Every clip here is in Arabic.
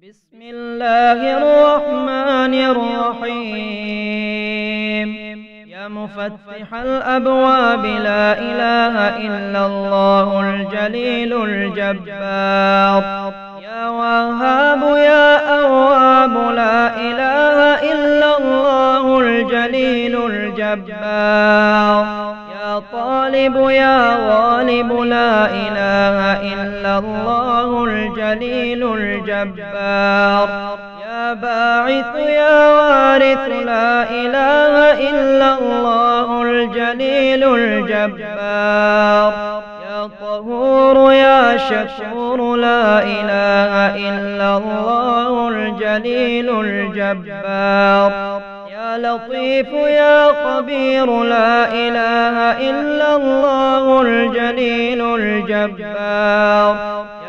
بسم الله الرحمن الرحيم. يا مفتح الأبواب لا إله إلا الله الجليل الجبار. يا وهاب يا أواب لا إله إلا الله الجليل الجبار. يا طالب يا غالب لا إله إلا الله الجليل الجبار. يا باعث يا وارث لا إله إلا الله الجليل الجبار. يا طهور يا شكور لا إله إلا الله الجليل الجبار. يا لطيف يا خبير لا إله إلا الله الجليل الجبار.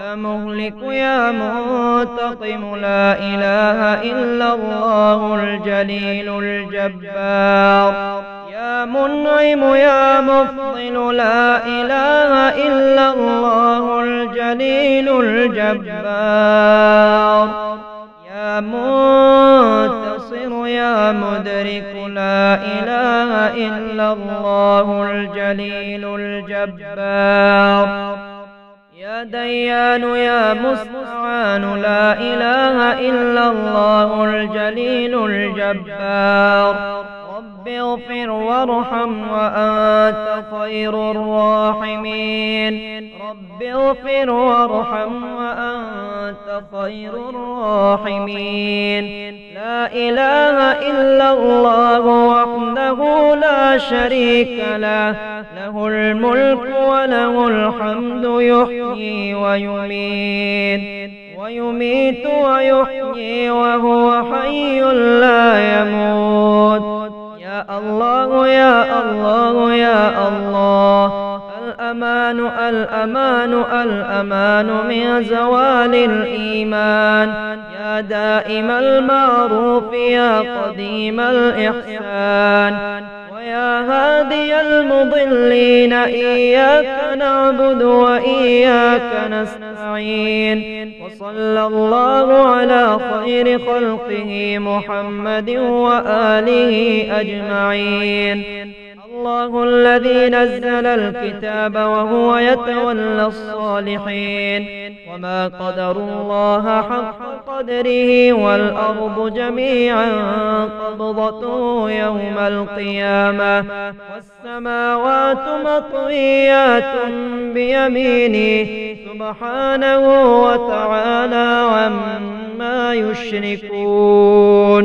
يا مهلك يا منتقم لا إله إلا الله الجليل الجبار. يا منعم يا مفضل لا إله إلا الله الجليل الجبار. يا منتصر يا مدرك لا إله إلا الله الجليل الجبار. يا ديان يا مستعان لا إله إلا الله الجليل الجبار. رب اغفر وارحم وأنت خير الراحمين. رب اغفر وارحم وأنت خير الراحمين. لا إله إلا الله وحده لا شريك له. له الملك وله الحمد يحيي ويميت ويحيي وهو حي لا يموت. يا الله يا الله يا الله. الأمان الأمان الأمان من زوال الإيمان. يا دائم المعروف يا قديم الإحسان. ويا هادي المضلين إياك نعبد وإياك نستعين. وصلى الله على خير خلقه محمد وآله أجمعين. الله الذي نزل الكتاب وهو يتولى الصالحين. وما قدروا الله حق قدره والأرض جميعا قبضته يوم القيامة والسماوات مطويات بيمينه سبحانه وتعالى عما يشركون.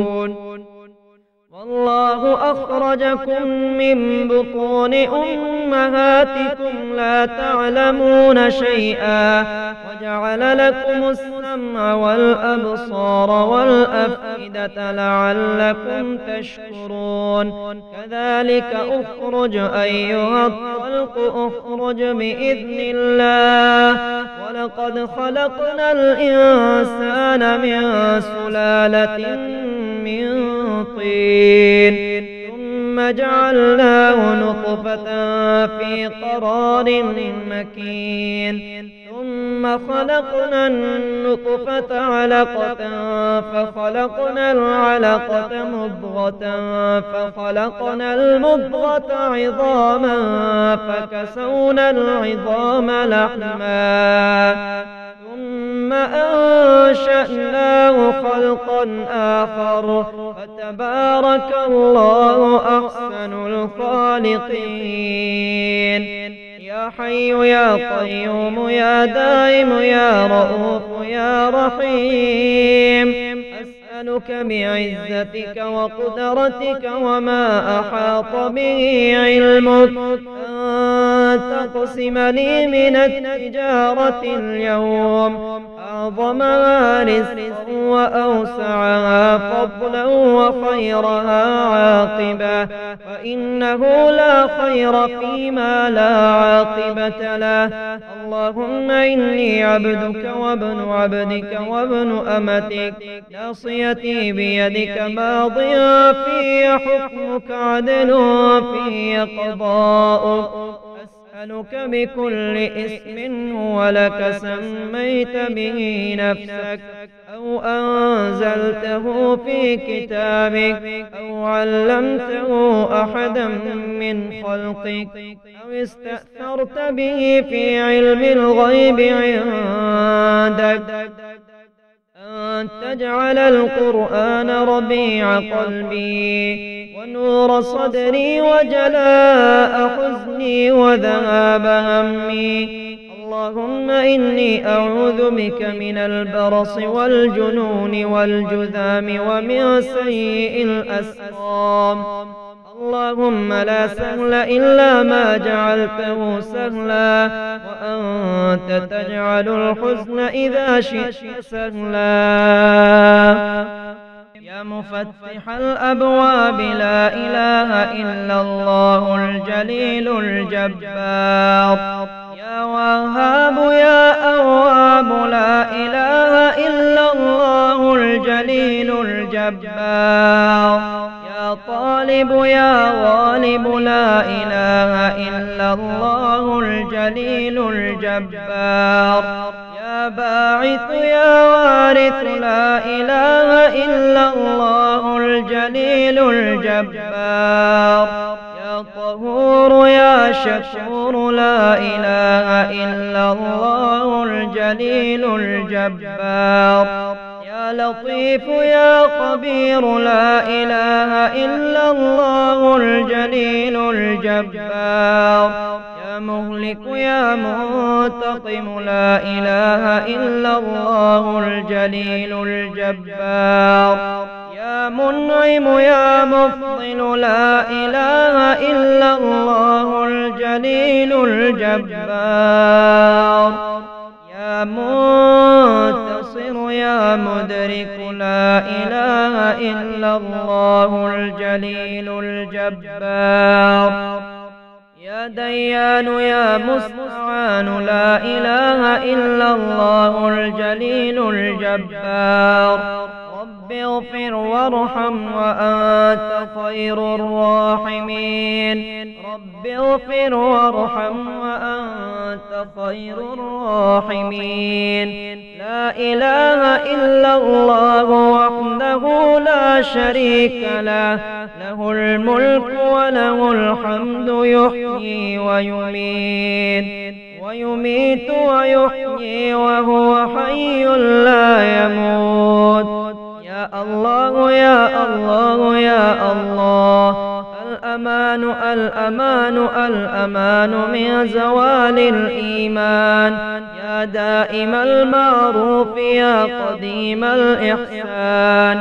والله أخرجكم من بطون أمهاتكم لا تعلمون شيئا وجعل لكم السمع والأبصار والأفئدة لعلكم تشكرون. كذلك أخرج أيها الخلق أخرج بإذن الله. ولقد خلقنا الإنسان من سلالة من طين ثم جعلناه نطفة في قرار مكين. ثم خلقنا النطفة علقة فخلقنا العلقة مضغة فخلقنا المضغة عظاما فكسونا العظام لحما ثم أنشأناه خلقا آخر فتبارك الله أحسن الخالقين. يا حي يا قيوم يا دائم يا رؤوف يا رحيم. أسألك بعزتك وقدرتك وما أحاط به علمك أن تقسم لي من التجارة اليوم أعظمها رزقا وأوسعها فضلا وخيرها عاقبة. فإنه لا خير فيما لا عاقبة له. اللهم إني عبدك وابن عبدك وابن أمتك ناصيتي بيدك ماض في حكمك عدل في قضاؤك. أسألك بكل اسم هو لك سميت به نفسك أو أو أنزلته في كتابك أو علمته أحدا من خلقك أو استأثرت به في علم الغيب عندك أن تجعل القرآن ربيع قلبي ونور صدري وجلاء حزني وذهاب همي. اللهم إني أعوذ بك من البرص والجنون والجذام ومن سيء الأسقام. اللهم لا سهل إلا ما جعلته سهلا وأنت تجعل الحزن إذا شئت سهلا. يا مفتح الأبواب لا إله إلا الله الجليل الجبار. يا وهاب يا أواب لا إله إلا الله الجليل الجبار. يا طالب يا غالب لا إله إلا الله الجليل الجبار. يا باعث يا وارث لا إله إلا الله الجليل الجبار. يا طهور يا شكور لا إله إلا الله الجليل الجبار. يا لطيف يا خبير لا إله إلا الله الجليل الجبار. يا مهلك يا منتقم لا إله إلا الله الجليل الجبار. يا منعم يا مفضل لا إله إلا الله الجليل الجبار. يا منتصر يا مدرك لا إله إلا الله الجليل الجبار. يا ديان يا مستعان لا إله إلا الله الجليل الجبار. رب اغفر وارحم وأنت خير الراحمين. رب اغفر وارحم وأنت خير الراحمين. لا إله إلا الله وحده لا شريك له. له الملك وله الحمد يحيي ويميت ويحيي وهو حي لا يموت. يا الله يا الله يا الله. الأمان الأمان الأمان من زوال الإيمان. يا دائم المعروف يا قديم الإحسان.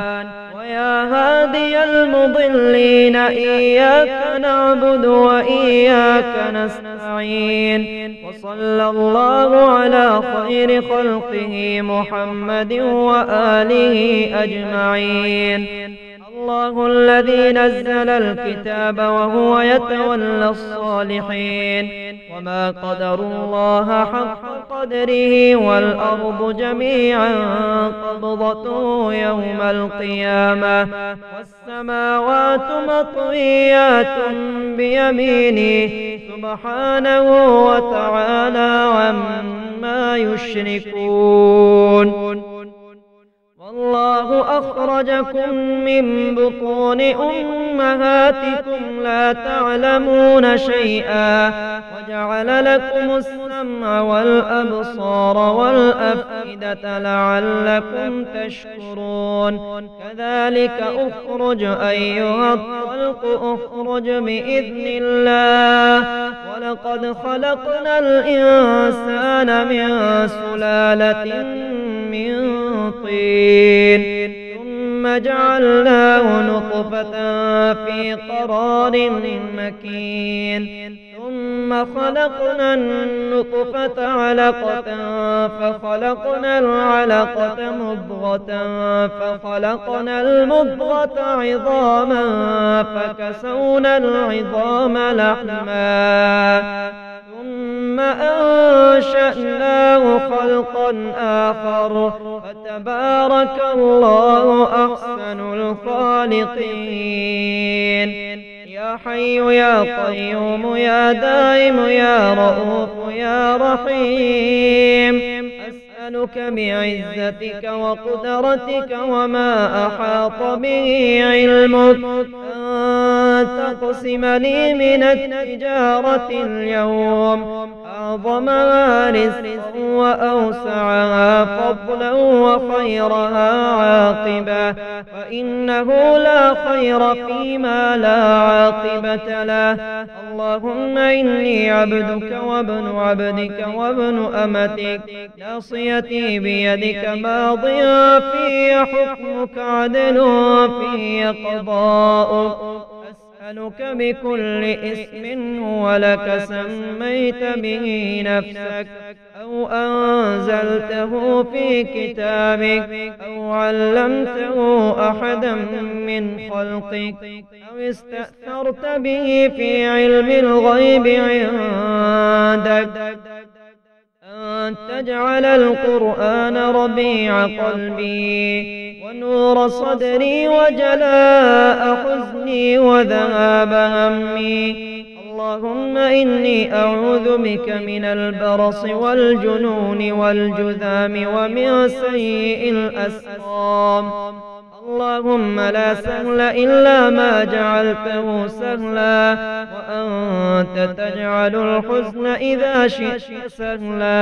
ويا هادي المضلين إياك نعبد وإياك نستعين. وصلى الله على خير خلقه محمد وآله أجمعين. الله الذي نزل الكتاب وهو يتولى الصالحين. وما قدروا الله حق قدره والأرض جميعا قبضته يوم القيامة والسماوات مطويات بيمينه سبحانه وتعالى عما يشركون. والله أخرجكم من بطون أمهاتكم لا تعلمون شيئا وجعل لكم السمع والأبصار والأفئدة لعلكم تشكرون. كذلك أخرج أيها الطلق أخرج بإذن الله. ولقد خلقنا الإنسان من سلالة من طين ثم جعلناه نطفة في قرار مكين. ثم خلقنا النطفة علقة فخلقنا العلقة مضغة فخلقنا المضغة عظاما فكسونا العظام لحما ثم أنشأناه خلقا آخر فتبارك الله أحسن الخالقين. يا حي يا قيوم يا دائم يا رؤوف يا رحيم. أسألك بعزتك وقدرتك وما أحاط به علمك أن تقسم لي من التجارة اليوم أعظمها رزقا وأوسعها فضلا وخيرها عاقبة، فإنه لا خير فيما لا عاقبة له. اللهم إني عبدك وابن عبدك وابن أمتك، ناصيتي بيدك، ماض في حكمك، عدل في قضاؤك. أسألك بكل اسم هو لك سميت به نفسك أو أنزلته في كتابك أو علمته أحدا من خلقك أو استأثرت به في علم الغيب عندك أن تجعل القرآن ربيع قلبي ونور صدري وجلاء حزني وذهاب همي. اللهم إني أعوذ بك من البرص والجنون والجذام ومن سيء الأسقام. اللهم لا سهل إلا ما جعلته سهلا، وأنت تجعل الحزن إذا شئت سهلا.